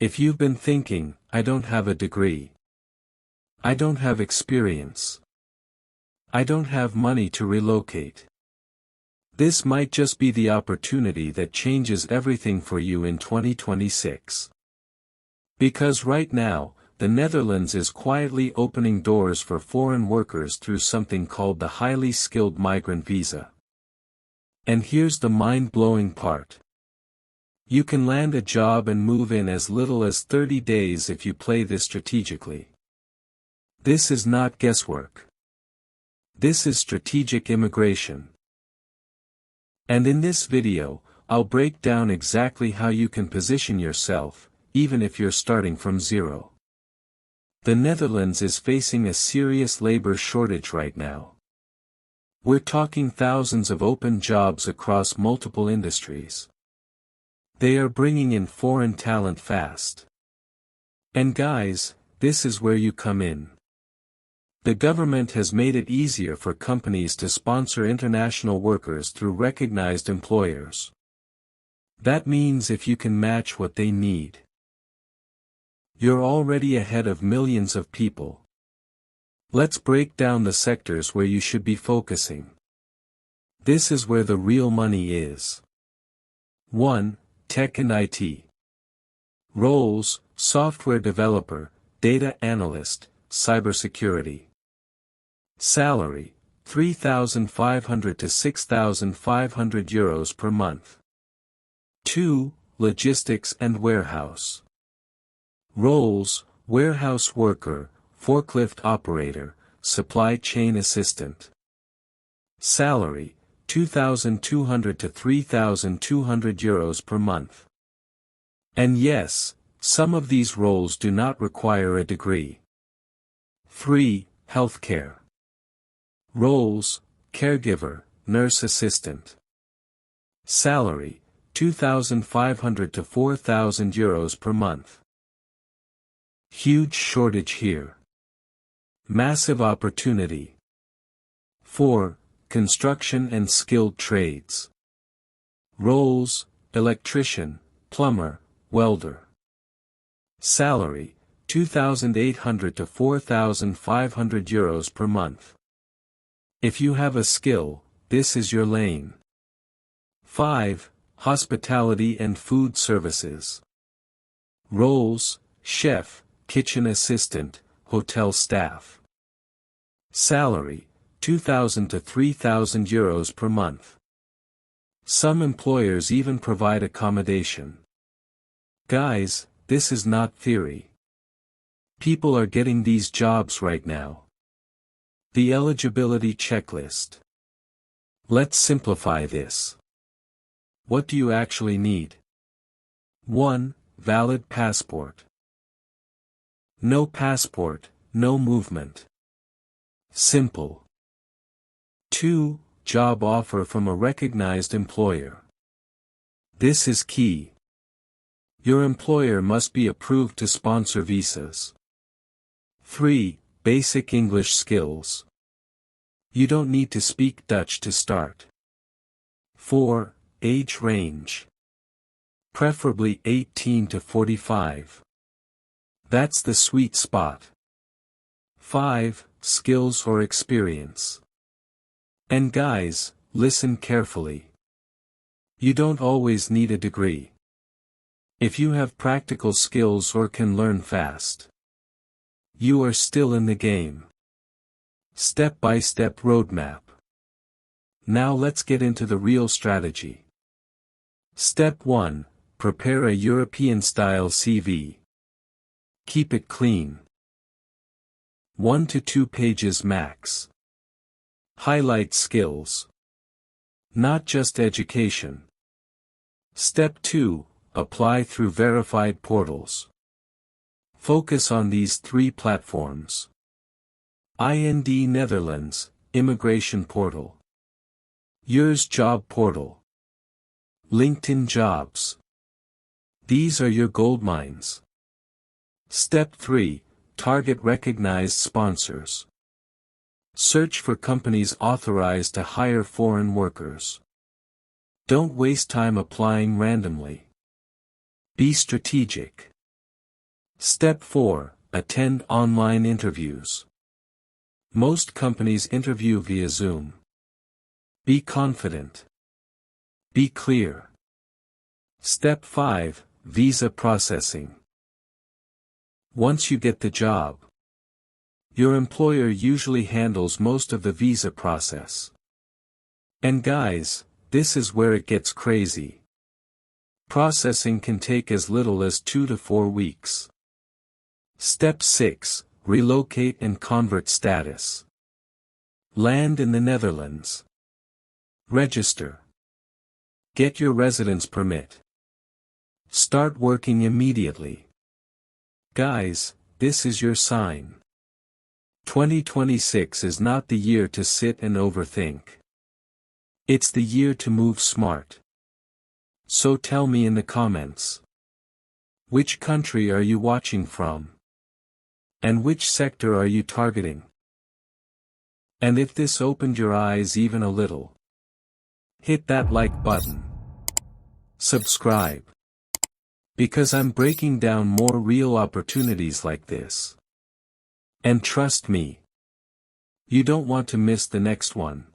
If you've been thinking, I don't have a degree. I don't have experience. I don't have money to relocate. This might just be the opportunity that changes everything for you in 2026. Because right now, the Netherlands is quietly opening doors for foreign workers through something called the highly skilled migrant visa. And here's the mind-blowing part. You can land a job and move in as little as 30 days if you play this strategically. This is not guesswork. This is strategic immigration. And in this video, I'll break down exactly how you can position yourself, even if you're starting from zero. The Netherlands is facing a serious labor shortage right now. We're talking thousands of open jobs across multiple industries. They are bringing in foreign talent fast. And guys, this is where you come in. The government has made it easier for companies to sponsor international workers through recognized employers. That means if you can match what they need, you're already ahead of millions of people. Let's break down the sectors where you should be focusing. This is where the real money is. 1. Tech and IT. Roles: software developer, data analyst, cybersecurity. Salary: 3,500 to 6,500 euros per month. 2. Logistics and warehouse. Roles: warehouse worker, forklift operator, supply chain assistant. Salary: 2,200 to 3,200 euros per month. And yes, some of these roles do not require a degree. 3. Healthcare. Roles: caregiver, nurse assistant. Salary: 2,500 to 4,000 euros per month. Huge shortage here. Massive opportunity. 4. Construction and skilled trades. Roles: electrician, plumber, welder. Salary: 2,800 to 4,500 euros per month. If you have a skill, this is your lane. 5. Hospitality and food services. Roles: chef, kitchen assistant, hotel staff. Salary: 2,000 to 3,000 euros per month. Some employers even provide accommodation. Guys, this is not theory. People are getting these jobs right now. The eligibility checklist. Let's simplify this. What do you actually need? 1. Valid passport. No passport, no movement. Simple. 2. Job offer from a recognized employer. This is key. Your employer must be approved to sponsor visas. 3. Basic English skills. You don't need to speak Dutch to start. 4. Age range. Preferably 18 to 45. That's the sweet spot. 5. Skills or experience. And guys, listen carefully. You don't always need a degree. If you have practical skills or can learn fast, you are still in the game. Step-by-step roadmap. Now let's get into the real strategy. Step 1. Prepare a European-style CV. Keep it clean. 1 to 2 pages max. Highlight skills. Not just education. Step 2. Apply through verified portals. Focus on these 3 platforms. IND Netherlands, Immigration Portal. Yours Job Portal. LinkedIn Jobs. These are your goldmines. Step 3. Target recognized sponsors. Search for companies authorized to hire foreign workers. Don't waste time applying randomly. Be strategic. Step 4. Attend online interviews. Most companies interview via Zoom. Be confident. Be clear. Step 5. Visa processing. Once you get the job, your employer usually handles most of the visa process. And guys, this is where it gets crazy. Processing can take as little as 2 to 4 weeks. Step 6. Relocate and convert status. Land in the Netherlands. Register. Get your residence permit. Start working immediately. Guys, this is your sign. 2026 is not the year to sit and overthink. It's the year to move smart. So tell me in the comments. Which country are you watching from? And which sector are you targeting? And if this opened your eyes even a little, hit that like button. Subscribe. Because I'm breaking down more real opportunities like this. And trust me, you don't want to miss the next one.